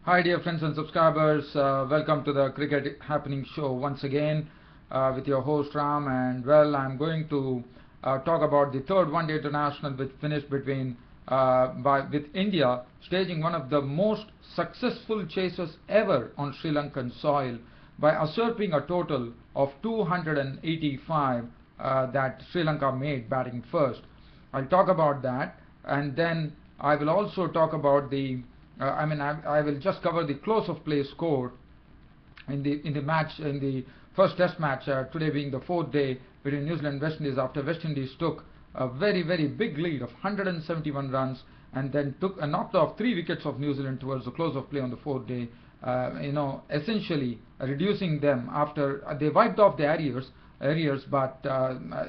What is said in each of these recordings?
Hi dear friends and subscribers, welcome to the Cricket Happening Show once again with your host Ram, and well, I'm going to talk about the third one-day international which finished with India staging one of the most successful chases ever on Sri Lankan soil by usurping a total of 285 that Sri Lanka made batting first. I'll talk about that, and then I will also talk about I will just cover the close of play score in the first Test match today, being the fourth day between New Zealand and West Indies, after West Indies took a very big lead of 171 runs and then knocked off 3 wickets of New Zealand towards the close of play on the fourth day. Essentially reducing them after they wiped off the arrears, but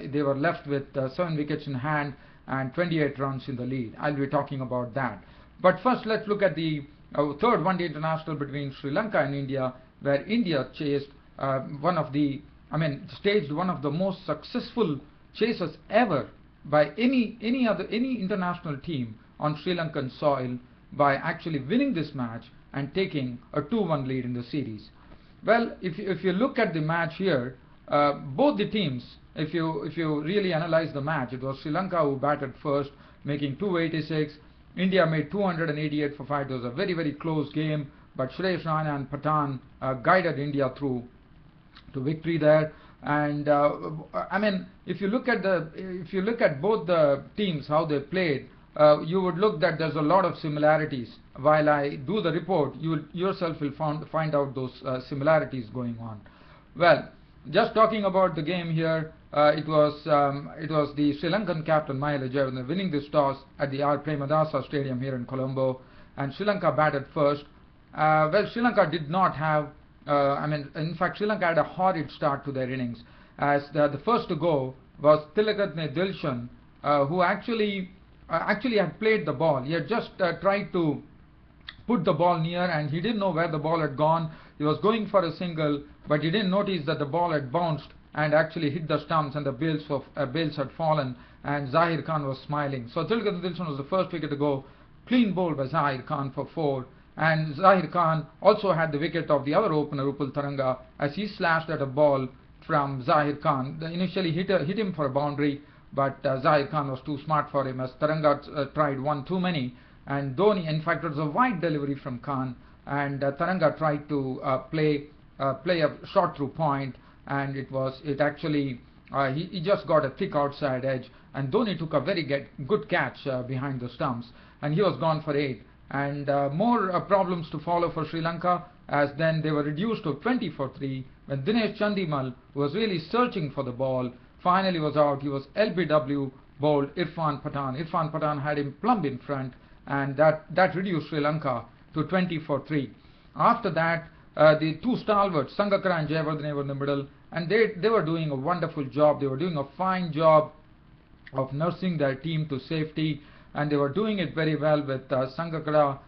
they were left with 7 wickets in hand and 28 runs in the lead. I'll be talking about that. But first, let's look at the third one-day international between Sri Lanka and India, where India staged one of the most successful chases ever by any international team on Sri Lankan soil, by actually winning this match and taking a 2-1 lead in the series. Well, if you look at the match here, both the teams, if you really analyze the match, it was Sri Lanka who batted first, making 286. India made 288 for 5. It was a very close game, but suresh, raina and pathan guided India through to victory there. And if you look at both the teams, how they played, you would look that there's a lot of similarities. While I do the report, you yourself will find out those similarities going on. Well, just talking about the game here, it was the Sri Lankan captain Mahela Jayawardene winning this toss at the R. Premadasa Stadium here in Colombo, and Sri Lanka batted first. Well, Sri Lanka did not have, in fact, Sri Lanka had a horrid start to their innings, as the first to go was Tilagatne Dilshan, who actually had played the ball. He had just tried to put the ball near, and he didn't know where the ball had gone. He was going for a single, but he didn't notice that the ball had bounced and actually hit the stumps, and the bails had fallen, and Zahir Khan was smiling. So Tilagatne Dilshan was the first wicket to go, clean bowled by Zahir Khan for 4. And Zahir Khan also had the wicket of the other opener, Upul Taranga, as he slashed at a ball from Zahir Khan. Initially hit him for a boundary, but Zahir Khan was too smart for him, as Taranga tried one too many. And Dhoni, in fact, it was a wide delivery from Khan, and Taranga tried to play a shot through point, and he just got a thick outside edge, and Dhoni took a very good catch behind the stumps, and he was gone for 8. And more problems to follow for Sri Lanka, as then they were reduced to 20 for 3 when Dinesh Chandimal, who was really searching for the ball, finally was out. He was LBW bowled Irfan Pathan. Irfan Pathan had him plumb in front, and that reduced Sri Lanka to 20 for 3. After that, the two stalwarts, Sangakkara and Jayawardene, were in the middle, and they were doing a wonderful job. They were doing a fine job of nursing their team to safety, and they were doing it very well, with Sangakkara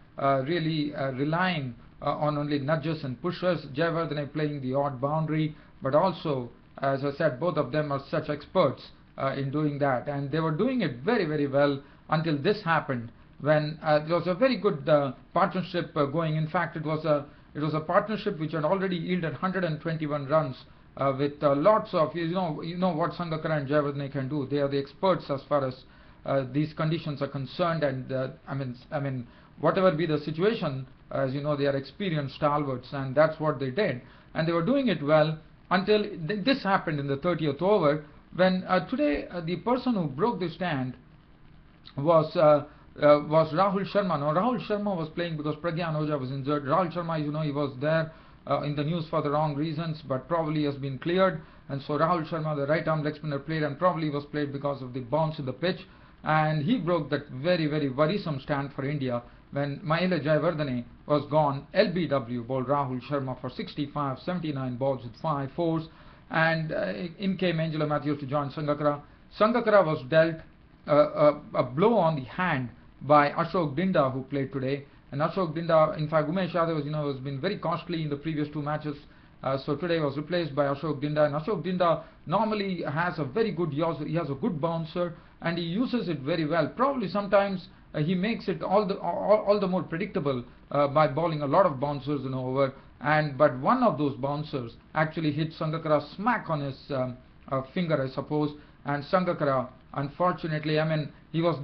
really relying on only nudges and pushes, Jayawardene playing the odd boundary, but also, as I said, both of them are such experts in doing that, and they were doing it very well until this happened, when there was a very good partnership going. In fact, it was a partnership which had already yielded 121 runs with lots of, you know what Sangakkara and Jayawardene can do. They are the experts as far as these conditions are concerned, and whatever be the situation, as you know, they are experienced stalwarts, and that's what they did, and they were doing it well until this happened in the 30th over, when today the person who broke the stand was Rahul Sharma. Now, Rahul Sharma was playing because Pragyan Ojha was injured. Rahul Sharma, he was there in the news for the wrong reasons, but probably has been cleared, and so Rahul Sharma, the right arm leg spinner, played, and probably was played because of the bounce in the pitch, and he broke that very worrisome stand for India when Mahela Jayawardene was gone. LBW bowled Rahul Sharma for 65, 79 balls with 5 fours, and in came Angelo Matthews to join Sangakkara. Sangakkara was dealt a blow on the hand by Ashok Dinda, who played today. And Ashok Dinda, in fact, Umesh Yadav has been very costly in the previous 2 matches. So today was replaced by Ashok Dinda, and Ashok Dinda normally has a very good, he has a good bouncer, and he uses it very well. Probably sometimes he makes it all the more predictable by bowling a lot of bouncers in over. But one of those bouncers actually hit Sangakkara smack on his finger, I suppose, and Sangakkara, unfortunately, I mean, he was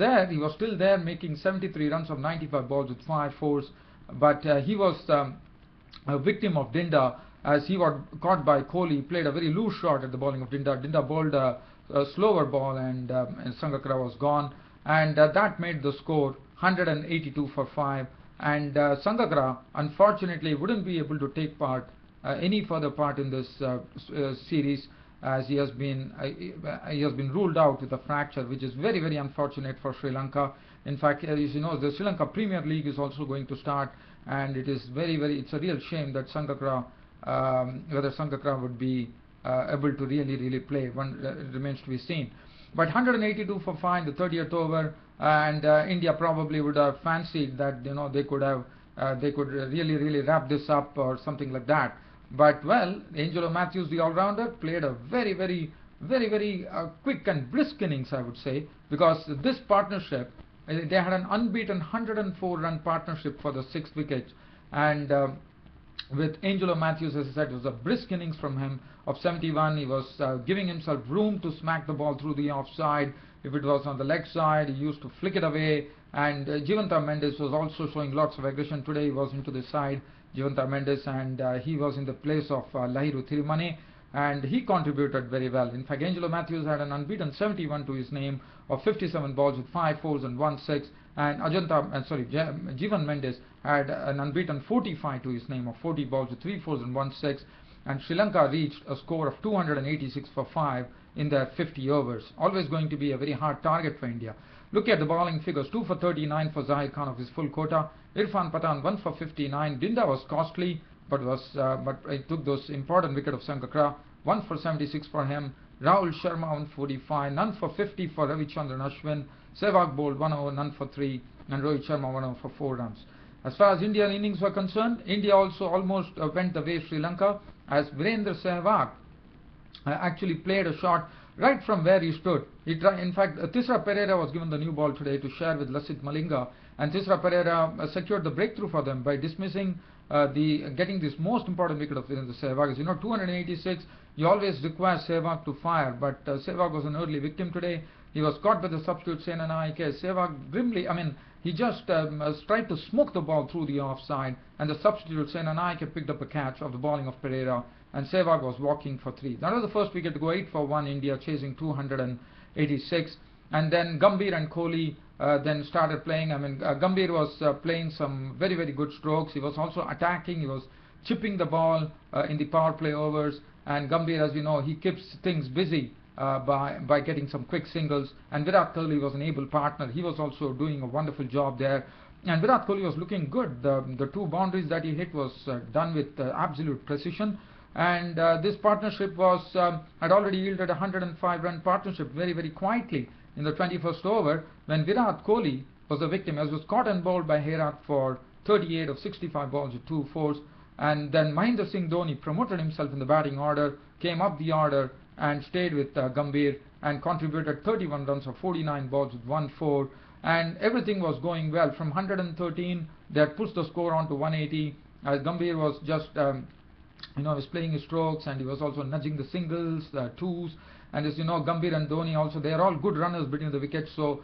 still there, making 73 runs of 95 balls with 5 fours, but he was a victim of Dinda as he got caught by Kohli. He played a very loose shot at the bowling of Dinda. Dinda bowled a slower ball, and Sangakkara was gone, and that made the score 182 for 5. And Sangakkara unfortunately wouldn't be able to take any further part in this series, as he has been ruled out with a fracture, which is very, very unfortunate for Sri Lanka. In fact, as you know, the Sri Lanka Premier League is also going to start, and it is it's a real shame that Sangakkara, whether Sangakkara would be able to really play. It remains to be seen. But 182 for 5 in the 30th over, and India probably would have fancied that they could really wrap this up or something like that. But well, Angelo Matthews, the all-rounder, played a very quick and brisk innings, I would say, because this partnership, they had an unbeaten 104-run partnership for the 6th wicket, and with Angelo Matthews, as I said, it was a brisk innings from him of 71. He was giving himself room to smack the ball through the offside. If it was on the leg side, he used to flick it away. And Jivanta Mendes was also showing lots of aggression. Today he was into the side, Jivanta Mendes, and he was in the place of Lahiru Thirimani, and he contributed very well. In fact, Angelo Matthews had an unbeaten 71 to his name of 57 balls with 5 fours and 1 6, and Jivan Mendes had an unbeaten 45 to his name of 40 balls with 3 fours and 1 6, and Sri Lanka reached a score of 286 for 5 in their 50 overs. Always going to be a very hard target for India. Look at the bowling figures: 2 for 39 for Zahir Khan of his full quota. Irfan Pathan 1 for 59. Dinda was costly, but he took those important wicket of Sangakkara. 1 for 76 for him. Rahul Sharma 145. None for 50 for Ravichandran Ashwin. Sehwag bowled 1 over, none for 3, and Rohit Sharma 1 over for 4 runs. As far as Indian innings were concerned, India also almost went the way of Sri Lanka, as Virendra Sehwag actually played a shot right from where he stood. In fact, Tisra Pereira was given the new ball today to share with Lasith Malinga, and Tisra Pereira secured the breakthrough for them by dismissing getting this most important wicket of Virendra Sehwag. As you know, 286, you always require Sehwag to fire, but Sehwag was an early victim today. He was caught by the substitute Senanaike. Sehwag grimly, he just tried to smoke the ball through the offside, and the substitute Senanaike picked up a catch of the bowling of Pereira, and Sehwag was walking for 3. That was the first wicket to go. 8 for 1, India chasing 286. And then Gambhir and Kohli then started playing. Gambhir was playing some very good strokes. He was also attacking. He was chipping the ball in the power play overs. And Gambhir, as you know, he keeps things busy by getting some quick singles. And Virat Kohli was an able partner. He was also doing a wonderful job there. And Virat Kohli was looking good. The 2 boundaries that he hit was done with absolute precision. And this partnership had already yielded a 105-run partnership very quietly in the 21st over, when Virat Kohli was the victim, as was caught and bowled by Herat for 38 of 65 balls with 2 fours. And then Mahendra Singh Dhoni promoted himself in the batting order, came up the order and stayed with Gambhir, and contributed 31 runs of 49 balls with 1 4. And everything was going well. From 113, that pushed the score on to 180, as Gambhir was just was playing his strokes, and he was also nudging the singles, the twos. And as you know, Gambhir and Dhoni also, they are all good runners between the wickets, so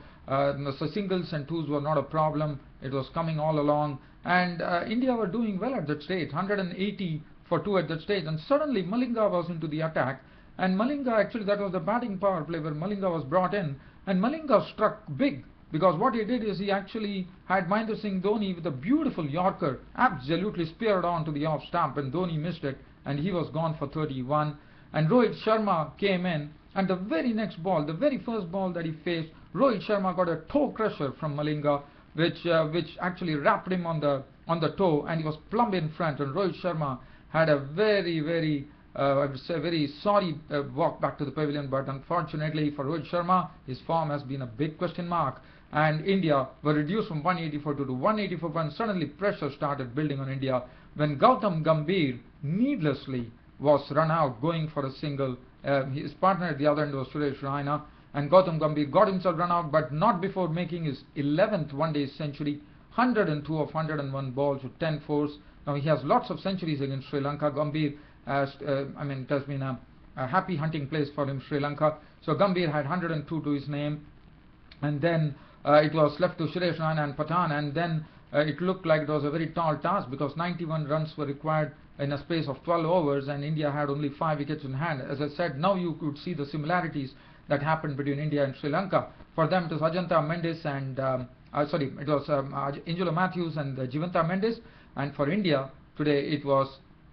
singles and twos were not a problem. It was coming all along, and India were doing well at that stage, 180 for 2 at that stage. And suddenly Malinga was into the attack, and Malinga, actually that was the batting power play where Malinga was brought in, and Malinga struck big, because what he did is he actually had Mahendra Singh Dhoni with a beautiful Yorker absolutely speared on to the off stump, and Dhoni missed it, and he was gone for 31. And Rohit Sharma came in, and the very next ball, the very first ball that he faced, Rohit Sharma got a toe crusher from Malinga, which actually wrapped him on the toe, and he was plumb in front. And Rohit Sharma had a very I would say very sorry walk back to the pavilion. But unfortunately for Rohit Sharma, his form has been a big question mark, and India were reduced from 184 to 184, and suddenly pressure started building on India when Gautam Gambhir needlessly was run out going for a single. His partner at the other end was Suresh Raina, and Gautam Gambhir got himself run out, but not before making his 11th one-day century, 102 of 101 balls with 10 fours. Now he has lots of centuries against Sri Lanka. Gambhir has, it has been a happy hunting place for him, Sri Lanka. So Gambhir had 102 to his name, and then it was left to Suresh, Raina and Pathan, and then it looked like it was a very tall task because 91 runs were required in a space of 12 overs, and India had only 5 wickets in hand. As I said, now you could see the similarities that happened between India and Sri Lanka. For them, it was Ajanta Mendes and it was Angelo Matthews and Jivanta Mendes, and for India today it was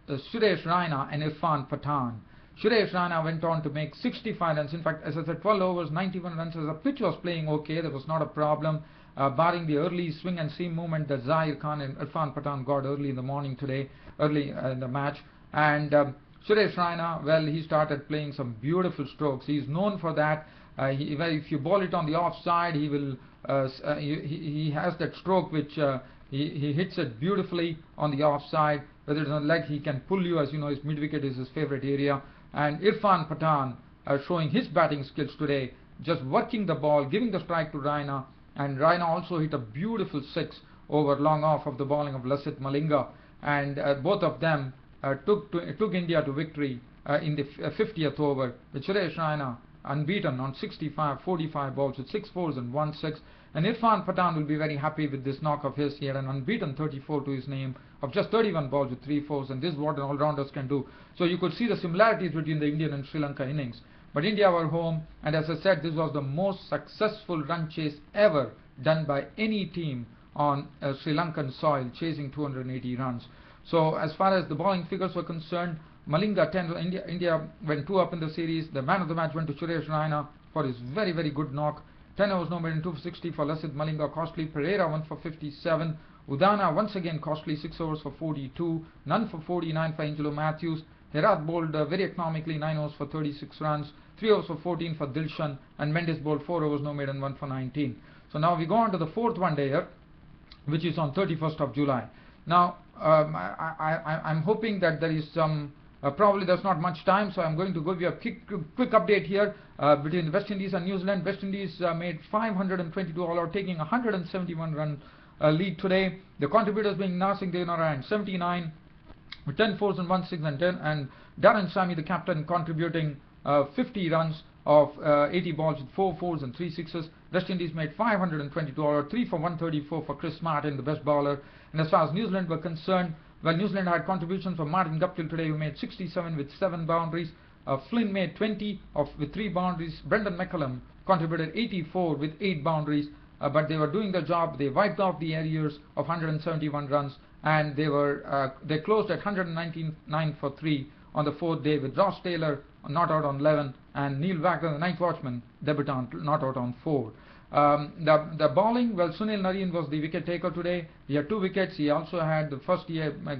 Suresh Raina and Irfan Pathan. Suresh Raina went on to make 65 runs. In fact, as I said, 12 overs, 91 runs. As the pitch was playing okay, there was not a problem, barring the early swing and seam movement that Zahir Khan and Irfan Pathan got early in the morning today, early in the match. And Suresh Raina, well, he started playing some beautiful strokes. He's known for that. If you ball it on the offside, he will. He has that stroke which he hits it beautifully on the offside. Whether it's on leg, he can pull you. As you know, his mid wicket is his favorite area. And Irfan Pathan showing his batting skills today, just working the ball, giving the strike to Raina, and Raina also hit a beautiful 6 over long off of the bowling of Lasith Malinga, and both of them took India to victory in the 50th over, with Suresh Raina unbeaten on 45 balls with 6 fours and 1 6. And Irfan Pathan will be very happy with this knock of his. He had an unbeaten 34 to his name of just 31 balls with 3 fours, and this is what an all-rounders can do. So you could see the similarities between the Indian and Sri Lanka innings. But India were home, and as I said, this was the most successful run chase ever done by any team on Sri Lankan soil, chasing 280 runs. So as far as the bowling figures were concerned, Malinga 10, India went 2 up in the series. The man of the match went to Suresh Raina for his very, very good knock. 10 overs no made in 2 for 60 for Lasith Malinga, costly. Pereira 1 for 57. Udana once again costly, 6 overs for 42. None for 49 for Angelo Matthews. Herat bowled very economically, 9 overs for 36 runs. 3 overs for 14 for Dilshan, and Mendes bowled 4 overs no made and 1 for 19. So now we go on to the 4th one-dayer, which is on 31st of July. Now I'm hoping that there is some probably there's not much time, so I'm going to give you a quick update here between West Indies and New Zealand. West Indies made 522 all out, taking a 171 run lead today. The contributors being Narsingh Devanarayan 79 with 10 fours and 1 6 and 10, and Darren Sammy, the captain, contributing 50 runs of 80 balls with 4 fours and 3 sixes. West Indies made 522 all out, 3 for 134 for Chris Martin, the best bowler. And as far as New Zealand were concerned, well, New Zealand had contributions from Martin Guptill today, who made 67 with 7 boundaries. Flynn made 20 with 3 boundaries. Brendan McCullum contributed 84 with 8 boundaries. But they were doing their job. They wiped off the arrears of 171 runs, and they closed at 199 for 3 on the 4th day, with Ross Taylor not out on 11 and Neil Wagner, the 9th watchman, debutant, not out on 4. The bowling, well, Sunil Narine was the wicket taker today. He had 2 wickets. He also had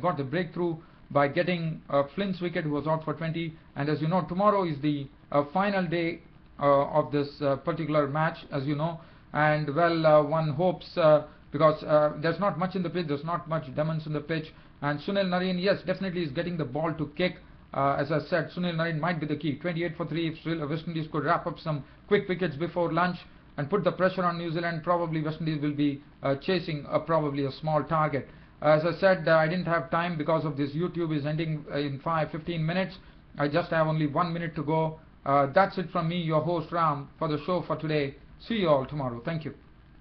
got the breakthrough by getting Flynn's wicket, who was out for 20. And as you know, tomorrow is the final day of this particular match, as you know. And well, one hopes because there's not much in the pitch, there's not much demons in the pitch. And Sunil Narine, yes, definitely is getting the ball to kick. As I said, Sunil Narine might be the key. 28 for 3. If West Indies could wrap up some quick wickets before lunch and put the pressure on New Zealand, probably West Indies will be chasing probably a small target. As I said, I didn't have time because of this. YouTube is ending in 15 minutes. I just have only 1 minute to go. That's it from me, your host Ram, for the show for today. See you all tomorrow. Thank you.